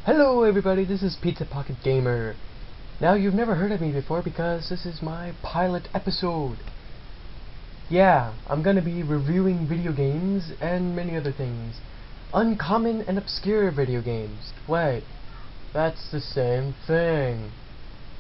Hello everybody, this is Pizza Pocket Gamer. Now you've never heard of me before because this is my pilot episode. Yeah, I'm gonna be reviewing video games and many other things. Uncommon and obscure video games. Wait, that's the same thing.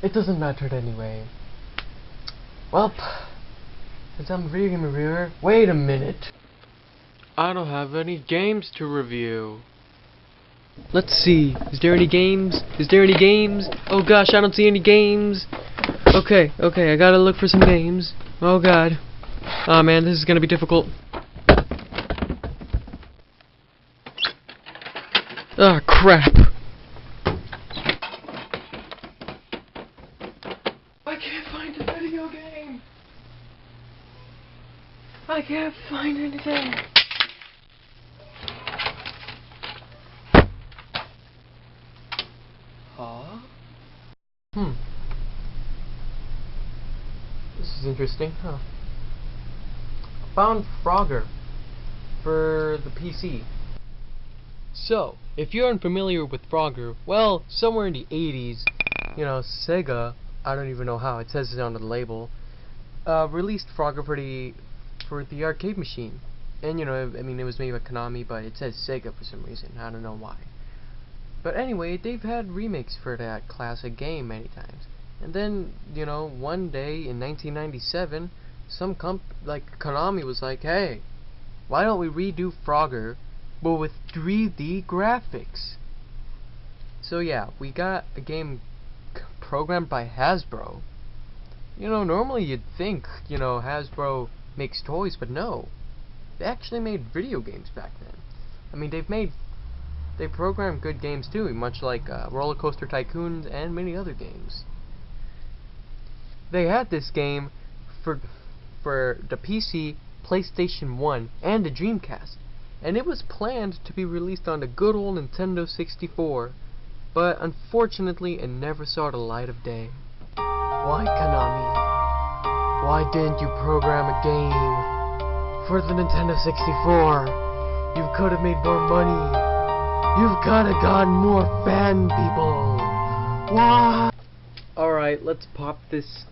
It doesn't matter anyway. Well, since I'm a video game reviewer, wait a minute. I don't have any games to review. Let's see. Is there any games? Oh gosh, I don't see any games. Okay, I gotta look for some games. Oh god. Oh man, this is gonna be difficult. Ah, crap. I can't find a video game. I can't find anything. Huh? This is interesting, huh? I found Frogger for the PC. So, if you're unfamiliar with Frogger, well, somewhere in the 80s, Sega, I don't even know how, it says it on the label, released Frogger for the arcade machine. And, it was made by Konami, but it says Sega for some reason. I don't know why. But anyway, they've had remakes for that classic game many times. And then, one day in 1997, some Konami was like, hey, why don't we redo Frogger, but with 3D graphics? So yeah, we got a game programmed by Hasbro. Normally you'd think, Hasbro makes toys, but no. They actually made video games back then. They programmed good games too, much like Roller Coaster Tycoon and many other games. They had this game for the PC, PlayStation 1, and the Dreamcast, and it was planned to be released on the good old Nintendo 64, but unfortunately it never saw the light of day. Why, Konami? Why didn't you program a game for the Nintendo 64? You could have made more money. You've gotta gotten more fan people. Why? Alright, let's pop this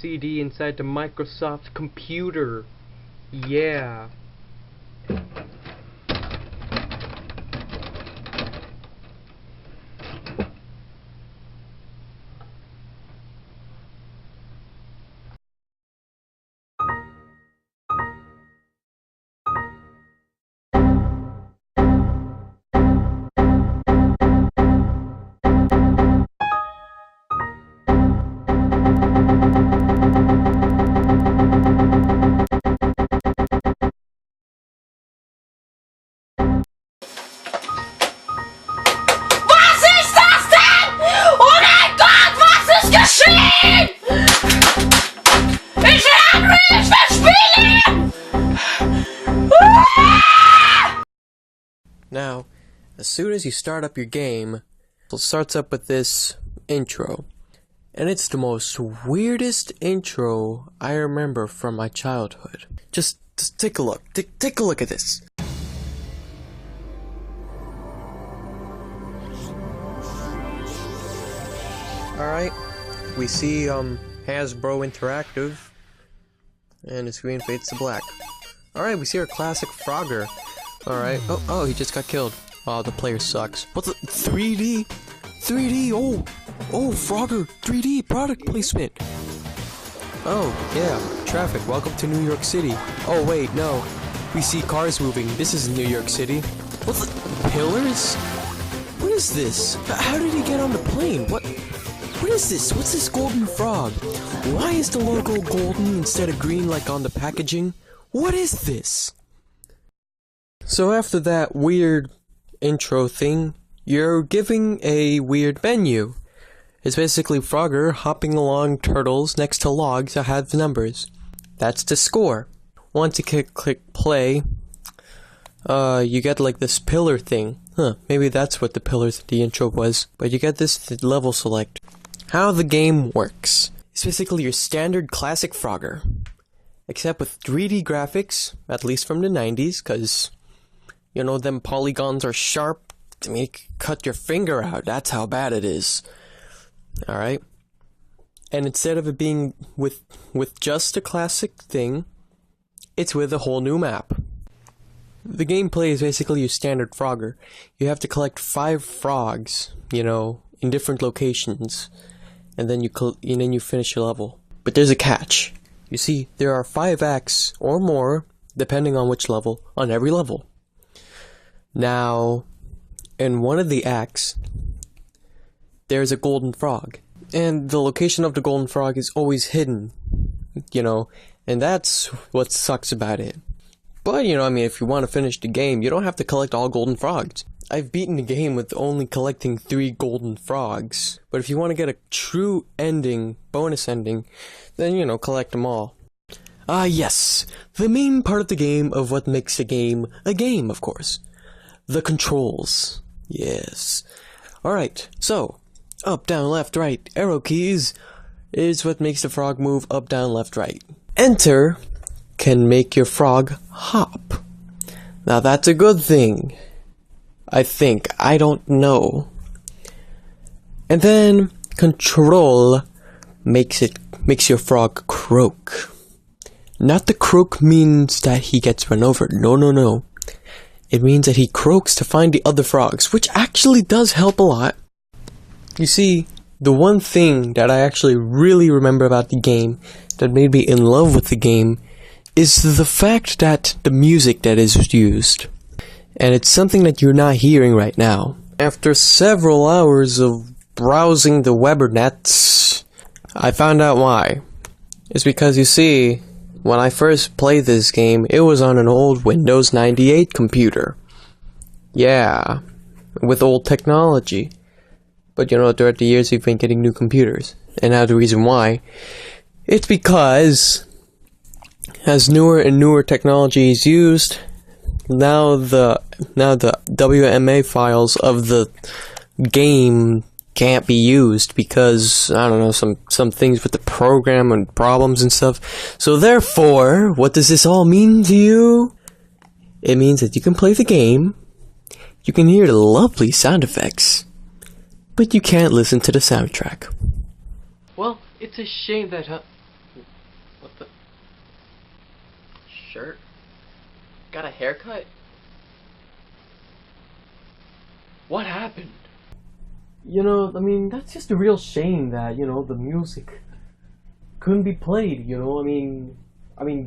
CD inside the Microsoft computer. Yeah. Now, as soon as you start up your game, it starts up with this intro. And it's the most weirdest intro I remember from my childhood. Just take a look. Take a look at this. Alright, we see Hasbro Interactive, and the screen fades to black. Alright, we see our classic Frogger. Alright, oh, he just got killed. Oh, the player sucks. What's the 3D? 3D, oh, Frogger, 3D product placement. Oh, yeah, traffic, welcome to New York City. Oh, wait, no, we see cars moving. This is New York City. What's the pillars? What is this? How did he get on the plane? What is this? What's this golden frog? Why is the logo golden instead of green like on the packaging? What is this? So after that weird intro thing, you're giving a weird menu. It's basically Frogger hopping along turtles next to logs that have numbers. That's the score. Once you click play, you get like this pillar thing. Maybe that's what the pillars of the intro was. But you get this level select. How the game works. It's basically your standard classic Frogger. Except with 3D graphics, at least from the 90s, because them polygons are sharp I mean, it could cut your finger out. That's how bad it is. Alright? And instead of it being with just a classic thing, it's with a whole new map. The gameplay is basically your standard Frogger. You have to collect 5 frogs, you know, in different locations, and then you finish your level. But there's a catch. You see, there are 5 acts or more, depending on which level, on every level. Now, in one of the acts, there's a golden frog, and the location of the golden frog is always hidden, you know, and that's what sucks about it. But, you know, I mean, if you want to finish the game, you don't have to collect all golden frogs. I've beaten the game with only collecting 3 golden frogs. But if you want to get a true ending, bonus ending, then, you know, collect them all. Ah, yes. The main part of the game of what makes a game, of course. The controls. Yes. Alright, so, up, down, left, right, arrow keys is what makes the frog move up, down, left, right. Enter can make your frog hop. Now that's a good thing. I think. I don't know. And then control makes your frog croak. Not the croak means that he gets run over. No. It means that he croaks to find the other frogs, which actually does help a lot. You see, the one thing that I actually really remember about the game that made me in love with the game is the fact that the music that is used. And it's something that you're not hearing right now. After several hours of browsing the Webernets, I found out why. It's because, you see, when I first played this game, it was on an old Windows 98 computer. Yeah, with old technology. But you know, throughout the years we've been getting new computers. And now the reason why, it's because as newer and newer technology is used, now the WMA files of the game can't be used because, I don't know, some things with the program and problems and stuff. So therefore, what does this all mean to you? It means that you can play the game, you can hear the lovely sound effects, but you can't listen to the soundtrack. Well, it's a shame that, what the? Shirt? Got a haircut? What happened? You know, I mean, that's just a real shame that, you know, the music couldn't be played, you know, I mean,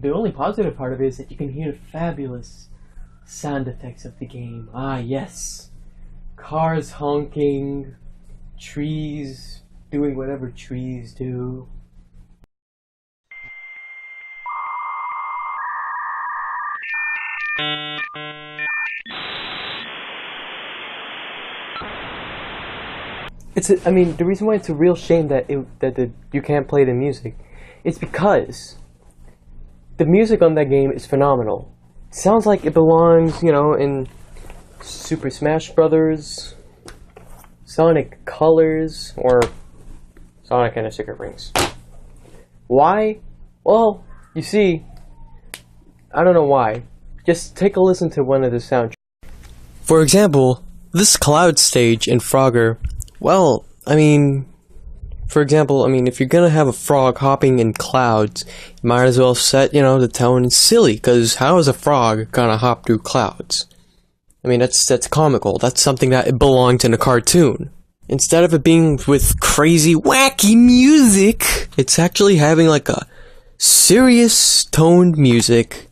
the only positive part of it is that you can hear the fabulous sound effects of the game. Ah, yes. Cars honking, trees doing whatever trees do. The reason why it's a real shame that you can't play the music, it's because the music on that game is phenomenal. It sounds like it belongs, you know, in Super Smash Brothers, Sonic Colors, or Sonic and the Secret Rings. Why? Well, you see, I don't know why. Just take a listen to one of the soundtracks. For example, this cloud stage in Frogger, well, for example, if you're gonna have a frog hopping in clouds, you might as well set, you know, the tone silly, because how is a frog gonna hop through clouds? That's comical. That's something that belonged in a cartoon. Instead of it being with crazy, wacky music, it's actually having like a serious toned music,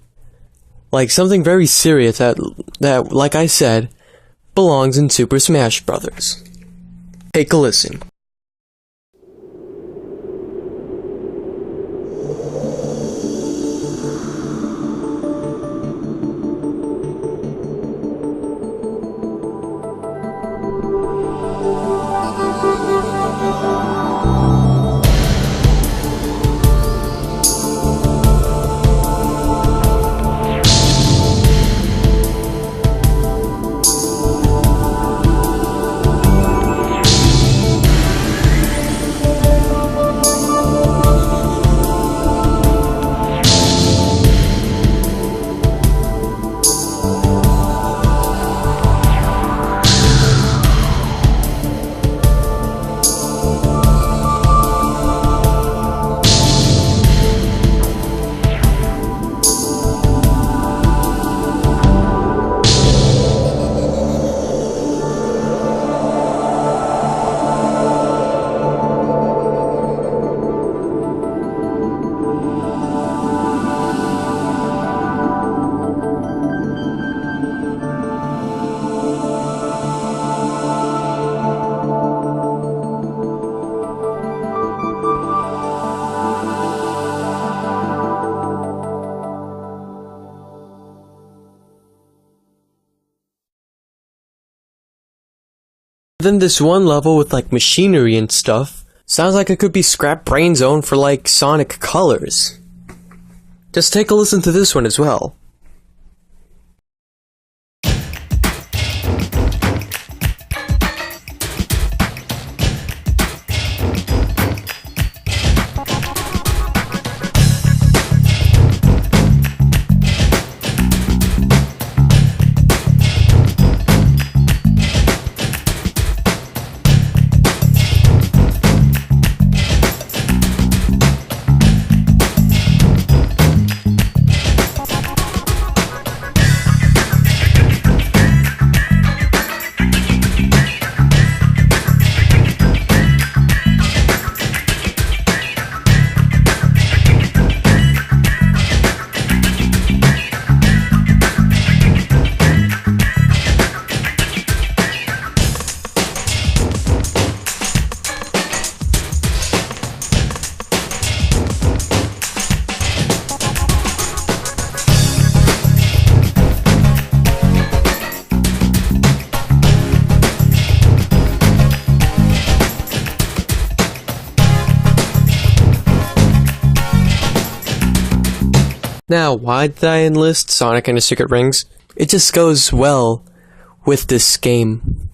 like something very serious that, like I said, belongs in Super Smash Brothers. Take a listen. Then this one level with like machinery and stuff sounds like it could be Scrap Brain Zone for like Sonic Colors. Just take a listen to this one as well. Now, why did I enlist Sonic and his Secret Rings? It just goes well with this game.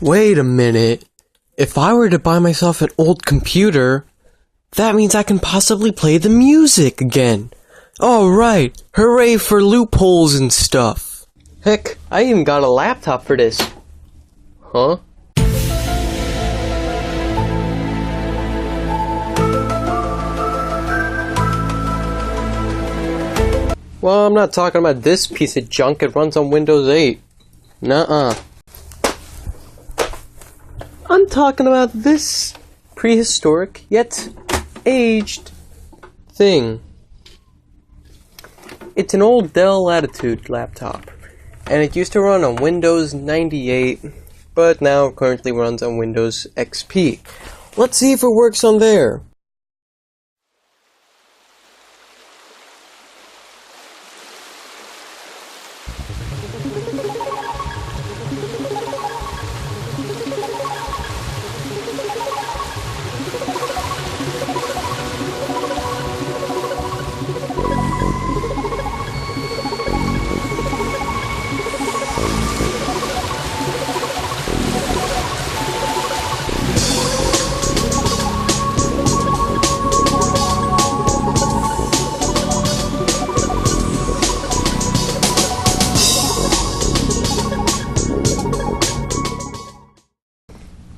Wait a minute. If I were to buy myself an old computer, that means I can possibly play the music again. Alright, hooray for loopholes and stuff. Heck, I even got a laptop for this. Huh? Well, I'm not talking about this piece of junk. It runs on Windows 8. Nuh-uh. I'm talking about this prehistoric, yet aged thing. It's an old Dell Latitude laptop, and it used to run on Windows 98, but now it currently runs on Windows XP. Let's see if it works on there.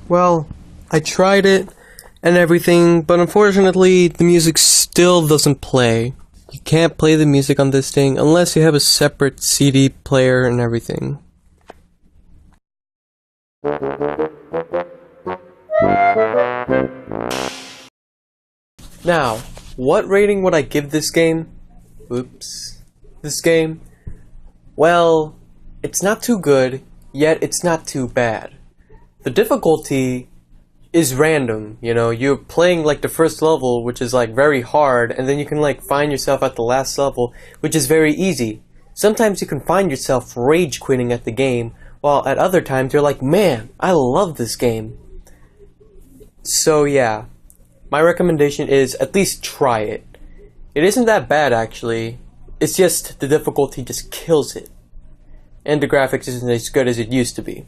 Well, I tried it and everything, but unfortunately the music still doesn't play. You can't play the music on this thing unless you have a separate CD player and everything. Now, what rating would I give this game? Oops. This game? Well, it's not too good, yet it's not too bad. The difficulty is random, you know, you're playing like the first level, which is like very hard, and then you can like find yourself at the last level, which is very easy. Sometimes you can find yourself rage quitting at the game, while at other times you're like, man, I love this game. So yeah, my recommendation is at least try it. It isn't that bad actually, it's just the difficulty just kills it. And the graphics isn't as good as it used to be.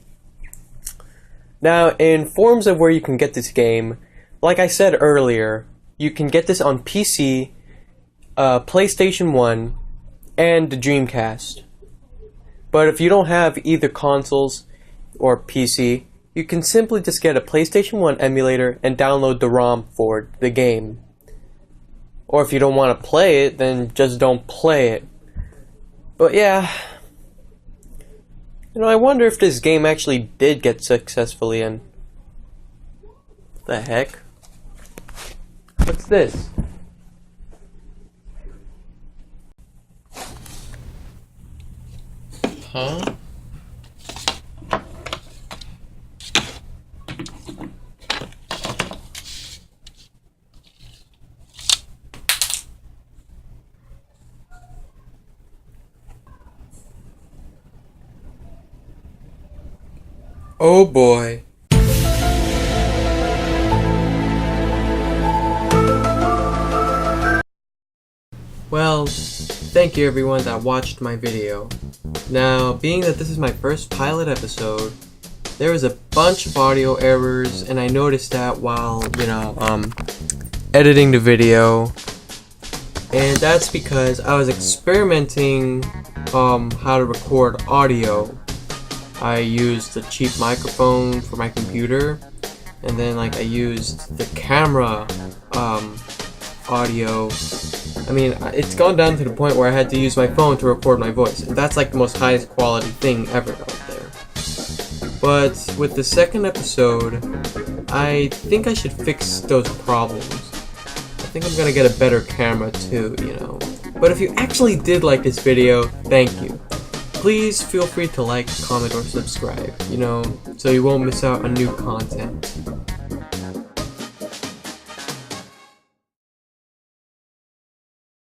Now, in forms of where you can get this game, like I said earlier, you can get this on PC, PlayStation 1, and the Dreamcast. But if you don't have either consoles or PC, you can simply just get a PlayStation 1 emulator and download the ROM for the game. Or if you don't want to play it, then just don't play it. But yeah, you know, I wonder if this game actually did get successfully in. What the heck? What's this? Huh? Oh boy. Well, thank you everyone that watched my video. Now, being that this is my first pilot episode, there was a bunch of audio errors, and I noticed that while, editing the video. And that's because I was experimenting how to record audio. I used a cheap microphone for my computer, and then I used the camera audio. I mean, it's gone down to the point where I had to use my phone to record my voice, and that's the most highest quality thing ever out there. But with the second episode, I think I should fix those problems. I think I'm gonna get a better camera too, But if you actually did like this video, thank you. Please feel free to like, comment, or subscribe, so you won't miss out on new content.